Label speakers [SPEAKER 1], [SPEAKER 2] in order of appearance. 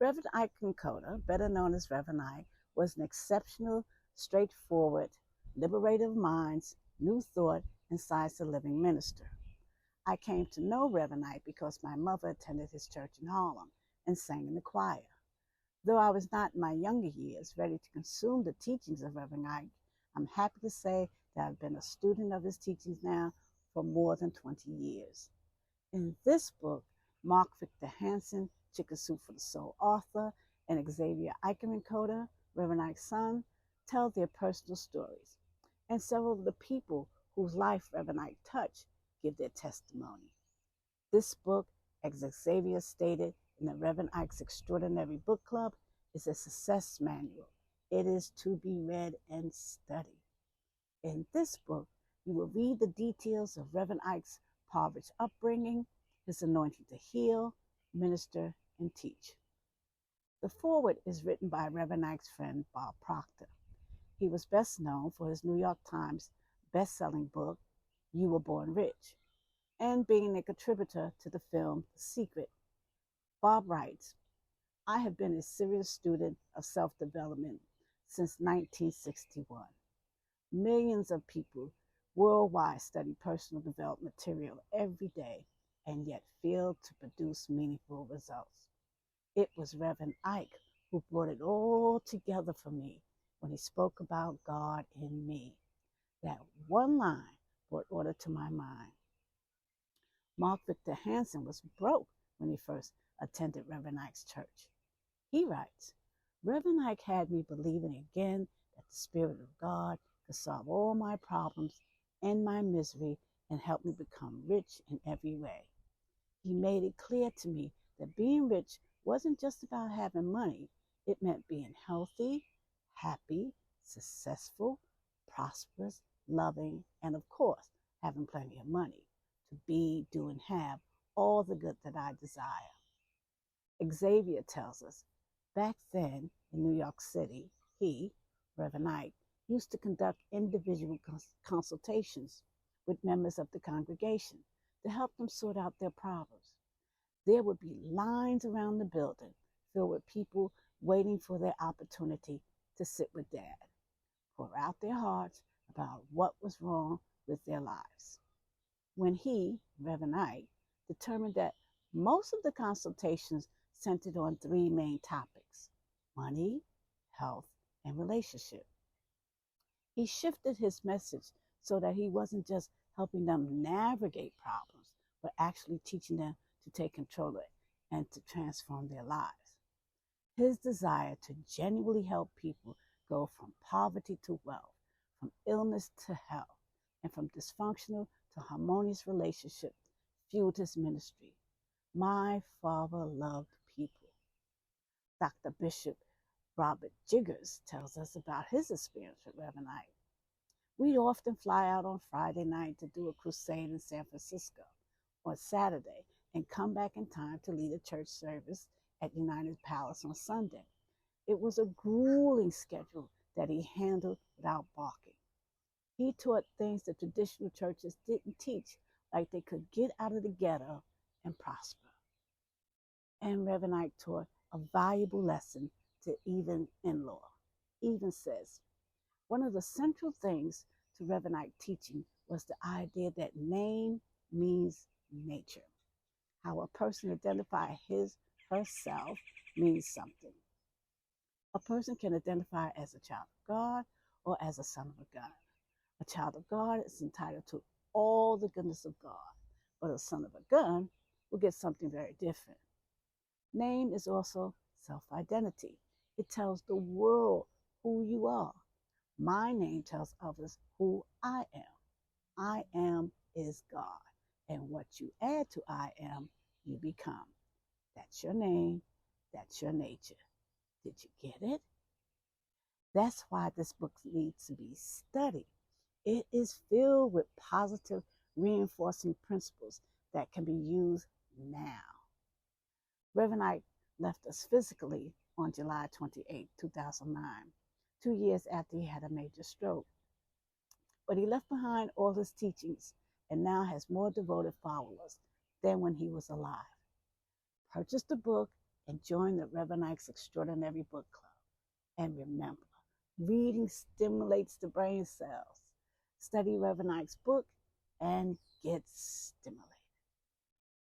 [SPEAKER 1] Reverend Ike Lakota, better known as Reverend Ike, was an exceptional, straightforward, liberator of minds, new thought, and science of living minister. I came to know Reverend Ike because my mother attended his church in Harlem and sang in the choir. Though I was not in my younger years ready to consume the teachings of Reverend Ike, I'm happy to say that I've been a student of his teachings now for more than 20 years. In this book, Mark Victor Hansen, Chicken Soup for the Soul author, and Xavier Eichenkoder, Reverend Ike's son, tell their personal stories. And several of the people whose life Reverend Ike touched give their testimony. This book, as Xavier stated in the Reverend Ike's Extraordinary Book Club, is a success manual. It is to be read and studied. In this book, you will read the details of Reverend Ike's impoverished upbringing, his anointing to heal, minister, and teach. The foreword is written by Reverend Ike's friend Bob Proctor. He was best known for his New York Times best-selling book, You Were Born Rich, and being a contributor to the film The Secret. Bob writes, I have been a serious student of self-development since 1961. Millions of people worldwide study personal development material every day and yet fail to produce meaningful results. It was Reverend Ike who brought it all together for me when he spoke about God in me. That one line brought order to my mind. Mark Victor Hansen was broke when he first attended Reverend Ike's church. He writes, Reverend Ike had me believing again that the Spirit of God could solve all my problems and my misery and help me become rich in every way. He made it clear to me that being rich wasn't just about having money. It meant being healthy, happy, successful, prosperous, loving, and of course, having plenty of money to be, do, and have all the good that I desire. Xavier tells us, back then in New York City, he, Reverend Ike, used to conduct individual consultations with members of the congregation to help them sort out their problems. There would be lines around the building filled with people waiting for their opportunity to sit with Dad, pour out their hearts about what was wrong with their lives. When he, Reverend Ike, determined that most of the consultations centered on three main topics: money, health, and relationship. He shifted his message so that he wasn't just helping them navigate problems, but actually teaching them to take control of it and to transform their lives. His desire to genuinely help people go from poverty to wealth, from illness to health, and from dysfunctional to harmonious relationship fueled his ministry. My father loved people. Dr. Bishop Robert Jiggers tells us about his experience with Reverend Ike. We'd often fly out on Friday night to do a crusade in San Francisco on Saturday and come back in time to lead a church service at United Palace on Sunday. It was a grueling schedule that he handled without balking. He taught things that traditional churches didn't teach, like they could get out of the ghetto and prosper. And Reverend Ike taught a valuable lesson to even in-law. Even says, one of the central things to Reverend Ike teaching was the idea that name means nature. How a person identifies herself means something. A person can identify as a child of God or as a son of a gun. A child of God is entitled to all the goodness of God, but a son of a gun will get something very different. Name is also self-identity. It tells the world who you are. My name tells others who I am. I am is God. And what you add to I am, you become. That's your name. That's your nature. Did you get it? That's why this book needs to be studied. It is filled with positive reinforcing principles that can be used now. Reverend Ike left us physically on July 28, 2009, 2 years after he had a major stroke. But he left behind all his teachings and now has more devoted followers than when he was alive. Purchase the book and join the Revike's Extraordinary Book Club. And remember, reading stimulates the brain cells. Study Revike's book and get